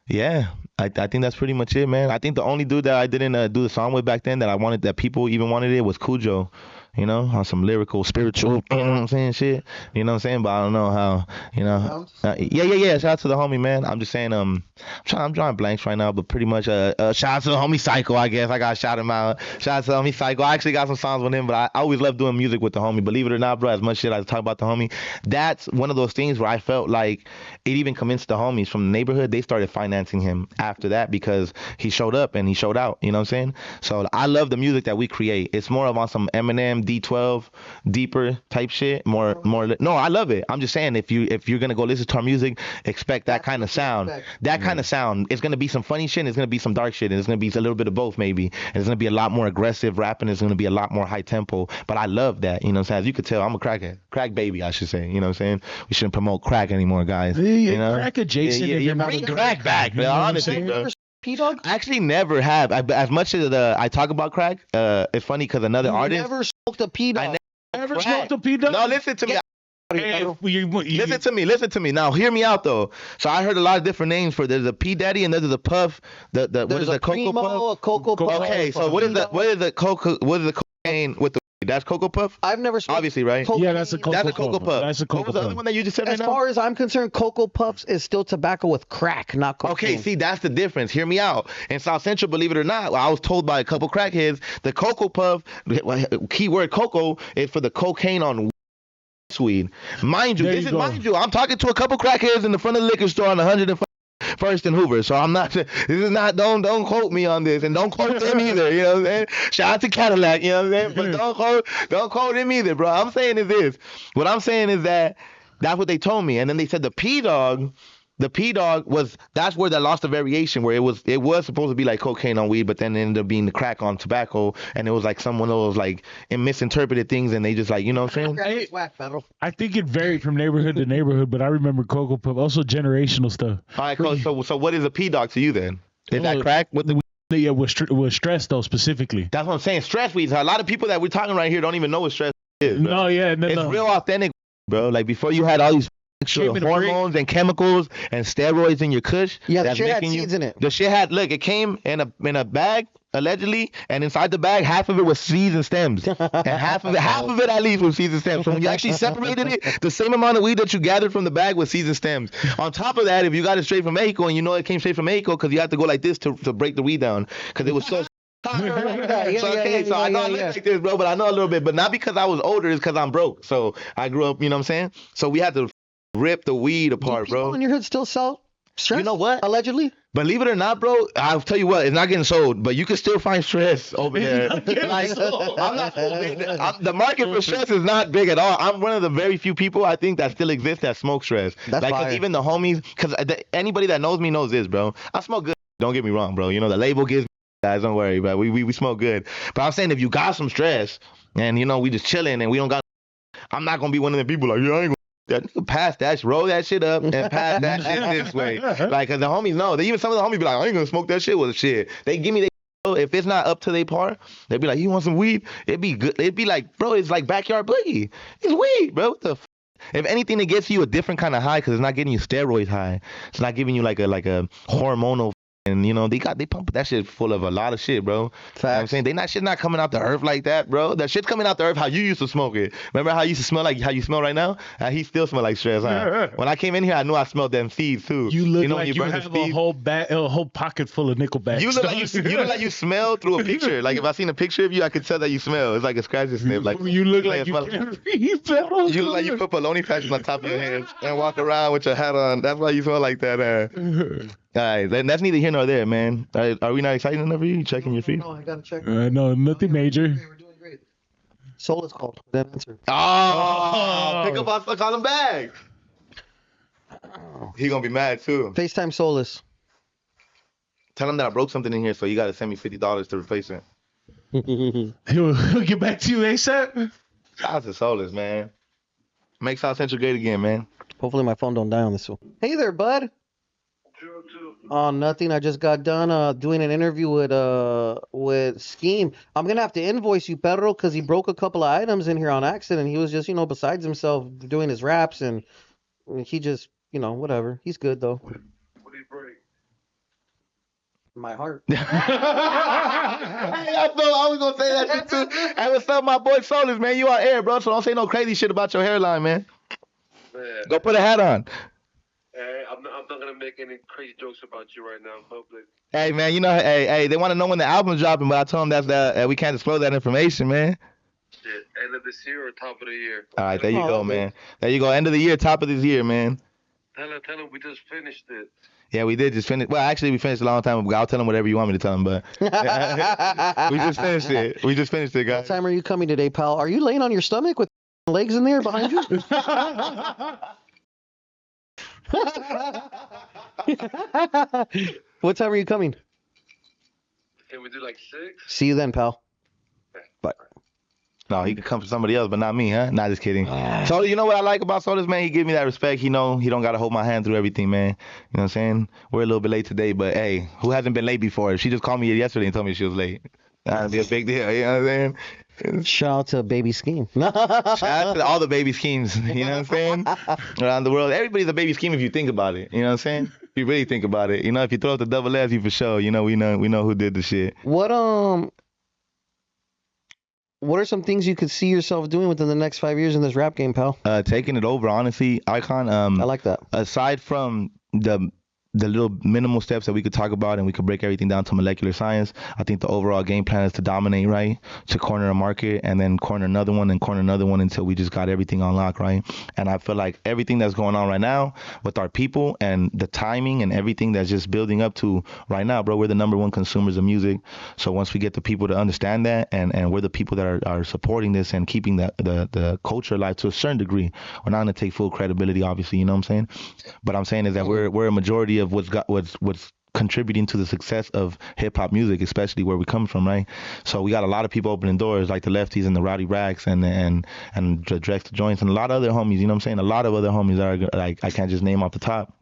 Yeah, I think that's pretty much it, man. I think the only dude that I didn't do the song with back then that people even wanted it was Cujo. You know, on some lyrical, spiritual, you know what I'm saying, shit. You know what I'm saying? But I don't know how, you know. Yeah. Shout out to the homie, man. I'm just saying, I'm drawing blanks right now, but pretty much, shout out to the homie Psycho, I guess. I gotta shout him out. Shout out to the homie Psycho. I actually got some songs with him, but I always love doing music with the homie. Believe it or not, bro, as much shit I talk about the homie, that's one of those things where I felt like it even convinced the homies from the neighborhood. They started financing him after that because he showed up and he showed out. You know what I'm saying? So I love the music that we create. It's more of on some Eminem, D12, deeper type shit. More. No, I love it. I'm just saying, if you're gonna go listen to our music, expect that kind of sound. That kind of sound. It's gonna be some funny shit. And it's gonna be some dark shit. And it's gonna be a little bit of both, maybe. And it's gonna be a lot more aggressive rapping. It's gonna be a lot more high tempo. But I love that. You know what I'm saying? As you could tell, I'm a crack baby, I should say. You know what I'm saying? We shouldn't promote crack anymore, guys. You know? Crack adjacent. Yeah, bring crack back, man. Honestly, bro. P-Dog? I actually never have. As much as I talk about crack, it's funny because another artist. Never smoked a P-Dog. I never never smoked a P dog? No, listen to me. Listen to me. Now, hear me out though. So I heard a lot of different names for. There's a P Daddy and there's a Puff. What is the Cocoa Puff? A Cocoa Puff. Okay, so what is the cocaine with the? That's Cocoa Puff. I've never smoked. Obviously, right? Yeah, that's a Cocoa Puff. That's a Cocoa What was the other one that you just said right now? As far as I'm concerned, Cocoa Puffs is still tobacco with crack, not cocaine. Okay, see, that's the difference. Hear me out. In South Central, believe it or not, I was told by a couple crackheads, the Cocoa Puff, keyword cocoa, is for the cocaine on weed. Mind you, I'm talking to a couple crackheads in the front of the liquor store on 101st and Hoover. So I'm not. This is not. Don't quote me on this, and don't quote them either. You know what I'm saying? Shout out to Cadillac. You know what I'm saying? But don't quote him either, bro. I'm saying is this. What I'm saying is that that's what they told me, and then they said the P dog. The P dog that's where they lost the variation, where it was supposed to be like cocaine on weed, but then it ended up being the crack on tobacco, and it was like someone of those like misinterpreted things, and they just like, you know what I'm saying? I think it varied from neighborhood to neighborhood, but I remember Cocoa Puff, also generational stuff. All right, cool. So what is a P dog to you then? Is that crack with the? Yeah, with stress though specifically. That's what I'm saying. Stress weeds. A lot of people that we're talking right here don't even know what stress is. Bro. No, yeah, it's real authentic, bro. Like before you had all these extra hormones and chemicals and steroids in your kush. Yeah, the shit had seeds in it. The shit had, look, it came in a bag, allegedly, and inside the bag, half of it was seeds and stems. And half of it at least was seeds and stems. So when you actually separated it, the same amount of weed that you gathered from the bag was seeds and stems. On top of that, if you got it straight from Mexico, and you know it came straight from Mexico because you had to go like this to break the weed down because it was so... So I know I look like this, bro, but I know a little bit. But not because I was older, it's because I'm broke. So I grew up, you know what I'm saying? So we had to rip the weed apart, bro. People in your hood still sell stress? You know what? Allegedly? Believe it or not, bro, I'll tell you what, it's not getting sold, but you can still find stress over there. The market for stress is not big at all. I'm one of the very few people I think that still exists that smoke stress. That's like, fire. even the homies, because anybody that knows me knows this, bro. I smoke good. Don't get me wrong, bro. You know, the label gives me, guys, don't worry, but we smoke good. But I'm saying if you got some stress and, you know, we just chilling and we don't got, I'm not going to be one of the people like, yeah, I ain't gonna. That nigga pass that, roll that shit up and pass that shit this way. Like, cause the homies know. Even some of the homies be like, I ain't gonna smoke that shit with shit. They give me if it's not up to their par, they be like, you want some weed? It'd be good. It'd be like, bro, it's like backyard boogie. It's weed, bro. What the if anything, it gets you a different kind of high because it's not getting you steroids high. It's not giving you like a hormonal. And you know they pump that shit full of a lot of shit, bro. You know what I'm saying shit not coming out the earth like that, bro. That shit's coming out the earth how you used to smoke it. Remember how you used to smell like how you smell right now? He still smell like stress, huh? When I came in here, I knew I smelled them seeds too. You look like you have a whole pocket full of nickel bags. You look like you smell through a picture. Like if I seen a picture of you, I could tell that you smell. It's like a scratch and sniff. Like you look like you can't breathe. You look like you put bologna patches on top of your head and walk around with your hat on. That's why you smell like that. All right, that's neither here nor there, man. Are we not excited enough for you? Checking your feet? No, I gotta check. No, nothing major. We're doing great. Soul is called. That answer. Pick up our call him back. He gonna be mad too. FaceTime Solus. Tell him that I broke something in here, so you gotta send me $50 to replace it. He'll get back to you ASAP. Shout out to Solus, man. Make South Central great again, man. Hopefully my phone don't die on this one. Hey there, bud. Oh, nothing. I just got done doing an interview with Sskeme. I'm gonna have to invoice you, Pedro, because he broke a couple of items in here on accident. He was just, besides himself doing his raps, and he just, whatever. He's good though. What did he break? My heart. Hey, I was gonna say that shit too. Hey, what's up, my boy Solus, man? You on air, bro, so don't say no crazy shit about your hairline, man. Go put a hat on. Hey, I'm not gonna make any crazy jokes about you right now in public. Hey, man, hey, they want to know when the album's dropping, but I told them that we can't disclose that information, man. Shit, end of this year or top of the year? All right, there you go, man. There you go, end of the year, top of this year, man. Tell him we just finished it. Yeah, we did just finish. Well, actually, we finished a long time ago. I'll tell them whatever you want me to tell them, but we just finished it. We just finished it, guys. What time are you coming today, pal? Are you laying on your stomach with legs in there behind you? What time are you coming? Can we do like 6? See you then, pal. Bye. No, he could come for somebody else, but not me, huh? Not just kidding. So you know what I like about Solus, man? He give me that respect. He don't gotta hold my hand through everything, man. You know what I'm saying? We're a little bit late today, but hey, who hasn't been late before? She just called me yesterday and told me she was late. That'd be a big deal. You know what I'm saying? Shout out to Baby Scheme. Shout out to all the baby schemes. You know what I'm saying? Around the world, everybody's a baby scheme if you think about it. You know what I'm saying? If you really think about it, if you throw out the double S, you for sure. We know who did the shit. What are some things you could see yourself doing within the next 5 years in this rap game, pal? Taking it over, honestly, Eyekon. I like that. Aside from the little minimal steps that we could talk about and we could break everything down to molecular science, I think the overall game plan is to dominate, right? To corner a market and then corner another one and corner another one until we just got everything on lock, right? And I feel like everything that's going on right now with our people and the timing and everything that's just building up to right now, bro, we're the number one consumers of music. So once we get the people to understand that and we're the people that are supporting this and keeping the culture alive to a certain degree, we're not going to take full credibility, obviously, you know what I'm saying? But I'm saying is that we're a majority of what's contributing to the success of hip hop music, especially where we come from, right? So we got a lot of people opening doors, like the Lefties and the Rowdy Racks and the Drex the Joints and a lot of other homies. You know what I'm saying? A lot of other homies that are like I can't just name off the top.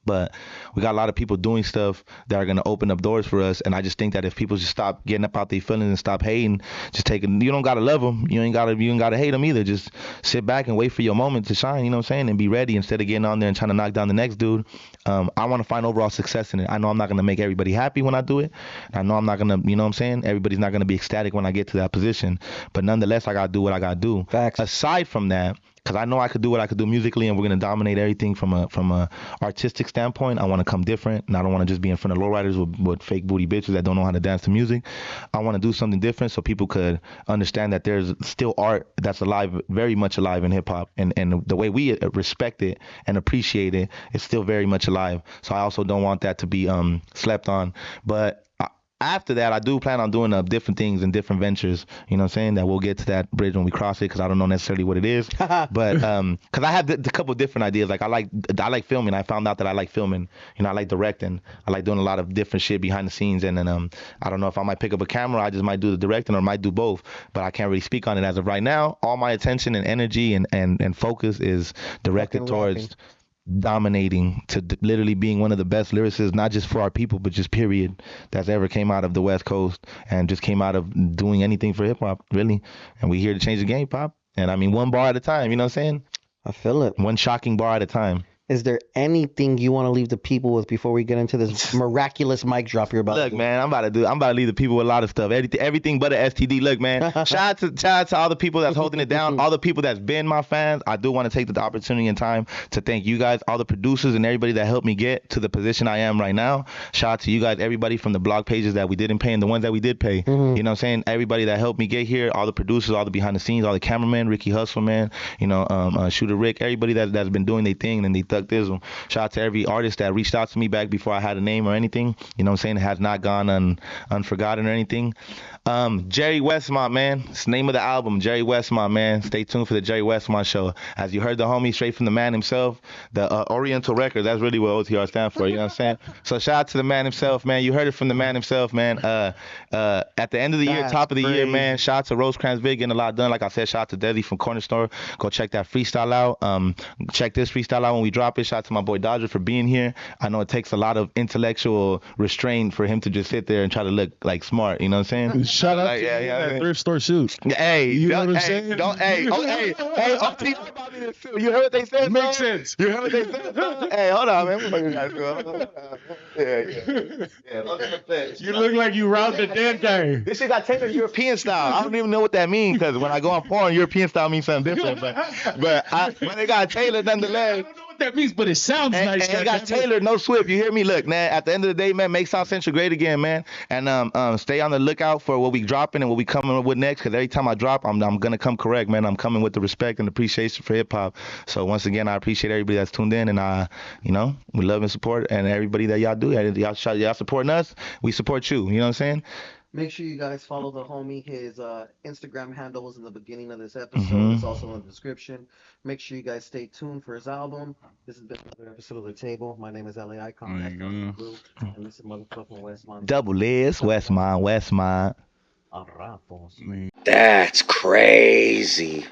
But we got a lot of people doing stuff that are going to open up doors for us. And I just think that if people just stop getting up out their feelings and stop hating, you don't got to love them. You ain't got to hate them either. Just sit back and wait for your moment to shine, you know what I'm saying? And be ready instead of getting on there and trying to knock down the next dude. I want to find overall success in it. I know I'm not going to make everybody happy when I do it. I know I'm not going to, you know what I'm saying? Everybody's not going to be ecstatic when I get to that position. But nonetheless, I got to do what I got to do. Facts. Aside from that, because I know I could do what I could do musically, and we're gonna dominate everything from a artistic standpoint. I want to come different, and I don't want to just be in front of lowriders with fake booty bitches that don't know how to dance to music. I want to do something different so people could understand that there's still art that's alive, very much alive in hip hop, and the way we respect it and appreciate it is still very much alive. So I also don't want that to be slept on, but. After that, I do plan on doing different things and different ventures, you know what I'm saying, that we'll get to that bridge when we cross it because I don't know necessarily what it is. But because I have a couple different ideas. Like I like filming. I found out that I like filming. I like directing. I like doing a lot of different shit behind the scenes. And then I don't know if I might pick up a camera. I just might do the directing or might do both. But I can't really speak on it as of right now. All my attention and energy and focus is directed towards dominating to literally being one of the best lyricists, not just for our people, but just period, that's ever came out of the West Coast and just came out of doing anything for hip hop, really. And we here to change the game, Pop. And I mean, one bar at a time, you know what I'm saying? I feel it. One shocking bar at a time. Is there anything you want to leave the people with before we get into this miraculous mic drop you're about to do? Look, man, I'm about to leave the people with a lot of stuff. Everything but an STD. Look, man, shout out to all the people that's holding it down, all the people that's been my fans. I do want to take the opportunity and time to thank you guys, all the producers and everybody that helped me get to the position I am right now. Shout out to you guys, everybody from the blog pages that we didn't pay and the ones that we did pay. You know what I'm saying? Everybody that helped me get here, all the producers, all the behind the scenes, all the cameramen, Ricky Hustle, man, Shooter Rick, everybody that's been doing their thing and they Thug Thizzle. Shout out to every artist that reached out to me back before I had a name or anything. You know what I'm saying? It has not gone unforgotten or anything. Jerry Wessmont, man. It's the name of the album, Jerry Wessmont, man. Stay tuned for the Jerry Wessmont show. As you heard the homie straight from the man himself, the Oriental Records, that's really what OTR stands for, you know what I'm saying? So shout out to the man himself, man. You heard it from the man himself, man. At the end of the year, top of the year, man, shout out to Rosecrans Big, getting a lot done. Like I said, shout out to Desi from Corner Store. Go check that freestyle out. Check this freestyle out when we drop it. Shout out to my boy Dodger for being here. I know it takes a lot of intellectual restraint for him to just sit there and try to look like smart, you know what I'm saying? Shout out to that thrift store suit. Hey, you know what I'm saying? OT about me this suit. You heard what they said? Makes sense. You heard what they said? Hey, hold on, man. What you guys doing? Yeah. You look like you robbed the damn guy. This shit got tailored European style. I don't even know what that means because when I go on porn, European style means something different. But when they got tailored nonetheless. I don't know what that means, but it sounds nice. And it got tailored, no Swift. You hear me? Look, man. At the end of the day, man, make South Central great again, man. And stay on the lookout for what we dropping and what we coming up with next. Because every time I drop, I'm gonna come correct, man. I'm coming with the respect and appreciation for hip hop. So once again, I appreciate everybody that's tuned in, and we love and support, and everybody that y'all do. Y'all supporting us, we support you. You know what I'm saying? Make sure you guys follow the homie. His Instagram handle was in the beginning of this episode. It's also in the description. Make sure you guys stay tuned for his album. This has been another episode of The Table. My name is Eyekon. And this is motherfucking Wessmont. Double S, Wessmont. Arrafos. That's crazy.